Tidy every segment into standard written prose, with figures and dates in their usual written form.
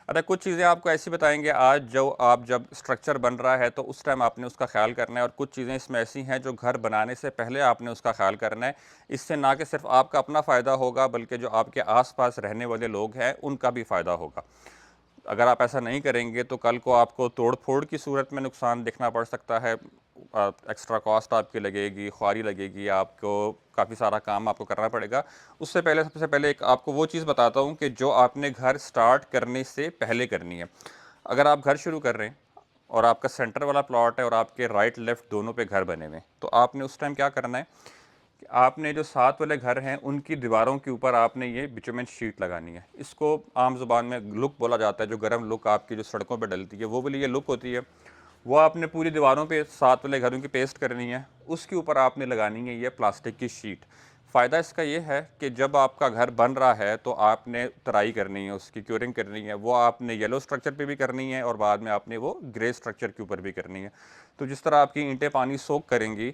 अच्छा, कुछ चीज़ें आपको ऐसी बताएँगे आज जो आप जब स्ट्रक्चर बन रहा है तो उस टाइम आपने उसका ख़्याल करना है, और कुछ चीज़ें इसमें ऐसी हैं जो घर बनाने से पहले आपने उसका ख़्याल करना है। इससे ना कि सिर्फ़ आपका अपना फ़ायदा होगा, बल्कि जो आपके आस-पास रहने वाले लोग हैं उनका भी फ़ायदा होगा। अगर आप ऐसा नहीं करेंगे तो कल को आपको तोड़-फोड़ की सूरत में नुकसान देखना पड़ सकता है। एक्स्ट्रा कॉस्ट आपकी लगेगी, ख्वारी लगेगी, आपको काफ़ी सारा काम आपको करना पड़ेगा। उससे पहले सबसे पहले एक आपको वो चीज़ बताता हूँ कि जो आपने घर स्टार्ट करने से पहले करनी है। अगर आप घर शुरू कर रहे हैं और आपका सेंटर वाला प्लॉट है और आपके राइट लेफ़्ट दोनों पे घर बने हुए हैं, तो आपने उस टाइम क्या करना है कि आपने जो साथ वाले घर हैं उनकी दीवारों के ऊपर आपने ये बिटुमेन शीट लगानी है। इसको आम ज़ुबान में लुक बोला जाता है, जो गर्म लुक आपकी जो सड़कों पे डलती है वो वाली ये लुक होती है। वो आपने पूरी दीवारों पे साथ वाले घरों की पेस्ट करनी है। उसके ऊपर आपने लगानी है ये प्लास्टिक की शीट। फ़ायदा इसका ये है कि जब आपका घर बन रहा है तो आपने तराई करनी है, उसकी क्योरिंग करनी है, वो आपने येलो स्ट्रक्चर पे भी करनी है और बाद में आपने वो ग्रे स्ट्रक्चर के ऊपर भी करनी है। तो जिस तरह आपकी ईंटें पानी सोख करेंगी,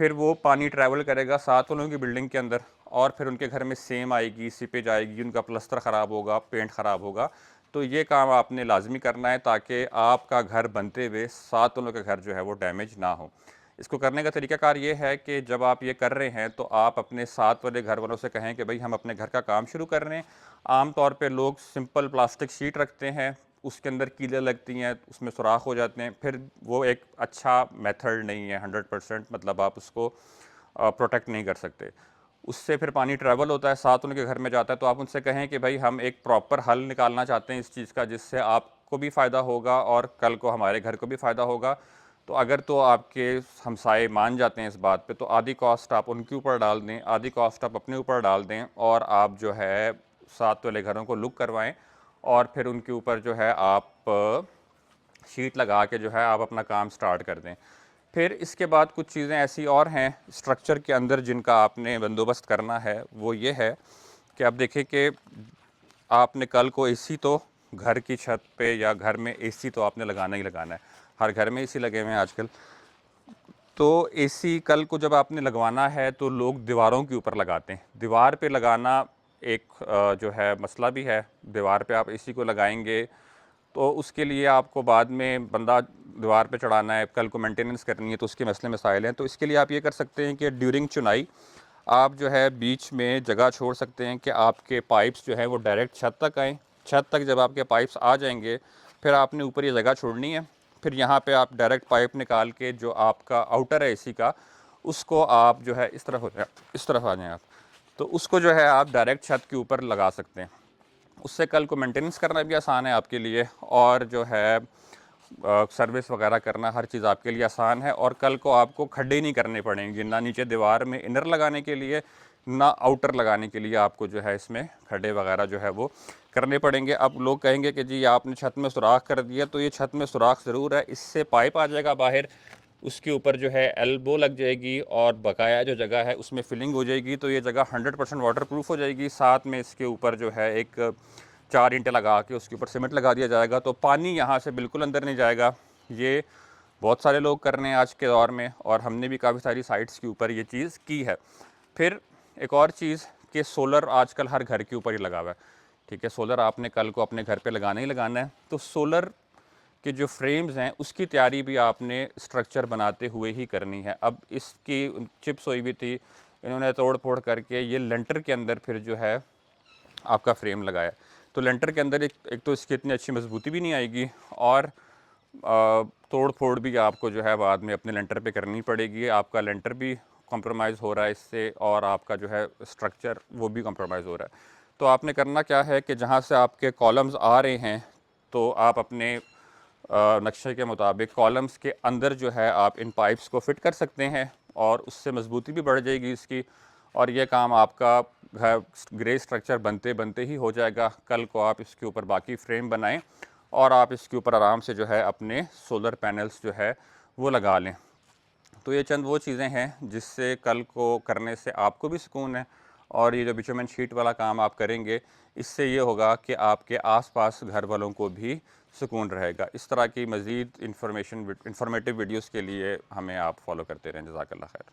फिर वो पानी ट्रैवल करेगा साथ वालों की बिल्डिंग के अंदर, और फिर उनके घर में सेम आएगी, सीपेज आएगी, उनका प्लस्तर ख़राब होगा, पेंट ख़राब होगा। तो ये काम आपने लाजमी करना है ताकि आपका घर बनते हुए साथ वालों का घर जो है वो डैमेज ना हो। इसको करने का तरीकाकार ये है कि जब आप ये कर रहे हैं तो आप अपने साथ वाले घर वालों से कहें कि भाई हम अपने घर का काम शुरू कर रहे हैं। आम तौर पे लोग सिंपल प्लास्टिक शीट रखते हैं, उसके अंदर कीलें लगती हैं, उसमें सुराख हो जाते हैं, फिर वो एक अच्छा मेथड नहीं है 100%, मतलब आप उसको प्रोटेक्ट नहीं कर सकते। उससे फिर पानी ट्रैवल होता है, साथ उनके घर में जाता है। तो आप उनसे कहें कि भाई हम एक प्रॉपर हल निकालना चाहते हैं इस चीज़ का, जिससे आपको भी फ़ायदा होगा और कल को हमारे घर को भी फ़ायदा होगा। तो अगर तो आपके हमसाए मान जाते हैं इस बात पे, तो आधी कॉस्ट आप उनके ऊपर डाल दें, आधी कॉस्ट आप अपने ऊपर डाल दें, और आप जो है साथ वाले घरों को लुक करवाएं, और फिर उनके ऊपर जो है आप शीट लगा के जो है आप अपना काम स्टार्ट कर दें। फिर इसके बाद कुछ चीज़ें ऐसी और हैं स्ट्रक्चर के अंदर जिनका आपने बंदोबस्त करना है। वो ये है कि आप देखें कि आपने कल को एसी तो घर की छत पे या घर में एसी तो आपने लगाना ही लगाना है। हर घर में एसी लगे हुए हैं आजकल। तो एसी कल को जब आपने लगवाना है तो लोग दीवारों के ऊपर लगाते हैं। दीवार पे लगाना एक जो है मसला भी है। दीवार पे आप एसी को लगाएंगे तो उसके लिए आपको बाद में बंदा दीवार पे चढ़ाना है, कल को मेंटेनेंस करनी है, तो उसके मसले मसाइल हैं। तो इसके लिए आप ये कर सकते हैं कि ड्यूरिंग चुनाई आप जो है बीच में जगह छोड़ सकते हैं कि आपके पाइप्स जो है वो डायरेक्ट छत तक आएँ। छत तक जब आपके पाइप्स आ जाएंगे, फिर आपने ऊपर ये जगह छोड़नी है। फिर यहाँ पे आप डायरेक्ट पाइप निकाल के जो आपका आउटर है एसी का, उसको आप जो है इस तरफ हो जाए, इस तरफ आ जाएँ आप, तो उसको जो है आप डायरेक्ट छत के ऊपर लगा सकते हैं। उससे कल को मेंटेनेंस करना भी आसान है आपके लिए, और जो है सर्विस वगैरह करना, हर चीज़ आपके लिए आसान है, और कल को आपको खड्डे नहीं करने पड़ेंगे, ना नीचे दीवार में इनर लगाने के लिए, ना आउटर लगाने के लिए आपको जो है इसमें खड्डे वगैरह जो है वो करने पड़ेंगे। अब लोग कहेंगे कि जी आपने छत में सुराख कर दिया, तो ये छत में सुराख ज़रूर है, इससे पाइप आ जाएगा बाहर, उसके ऊपर जो है एल्बो लग जाएगी और बकाया जो जगह है उसमें फिलिंग हो जाएगी, तो ये जगह 100% वाटर प्रूफ हो जाएगी। साथ में इसके ऊपर जो है एक 4 ईंटें लगा के उसके ऊपर सीमेंट लगा दिया जाएगा, तो पानी यहाँ से बिल्कुल अंदर नहीं जाएगा। ये बहुत सारे लोग कर रहे हैं आज के दौर में, और हमने भी काफ़ी सारी साइट्स के ऊपर ये चीज़ की है। फिर एक और चीज़ कि सोलर आजकल हर घर के ऊपर ही लगा हुआ है। ठीक है, सोलर आपने कल को अपने घर पे लगाना ही लगाना है। तो सोलर के जो फ्रेम्स हैं उसकी तैयारी भी आपने स्ट्रक्चर बनाते हुए ही करनी है। अब इसकी चिप्स हुई भी थी, इन्होंने तोड़ फोड़ करके ये लेंटर के अंदर फिर जो है आपका फ्रेम लगाया। तो लेंटर के अंदर एक तो इसकी इतनी अच्छी मजबूती भी नहीं आएगी, और तोड़ फोड़ भी आपको जो है बाद में अपने लेंटर पे करनी पड़ेगी। आपका लेंटर भी कॉम्प्रोमाइज़ हो रहा है इससे, और आपका जो है स्ट्रक्चर वो भी कॉम्प्रोमाइज़ हो रहा है। तो आपने करना क्या है कि जहाँ से आपके कॉलम्स आ रहे हैं, तो आप अपने नक्शे के मुताबिक कॉलम्स के अंदर जो है आप इन पाइप्स को फिट कर सकते हैं, और उससे मजबूती भी बढ़ जाएगी इसकी, और ये काम आपका घर ग्रे स्ट्रक्चर बनते बनते ही हो जाएगा। कल को आप इसके ऊपर बाकी फ्रेम बनाएं, और आप इसके ऊपर आराम से जो है अपने सोलर पैनल्स जो है वो लगा लें। तो ये चंद वो चीज़ें हैं जिससे कल को करने से आपको भी सुकून है, और ये जो बिचुमन शीट वाला काम आप करेंगे, इससे ये होगा कि आपके आसपास घर वालों को भी सुकून रहेगा। इस तरह की मज़ीद इंफॉर्मेटिव वीडियोज़ के लिए हमें आप फॉलो करते रहें। जज़ाकल्लाह खैर।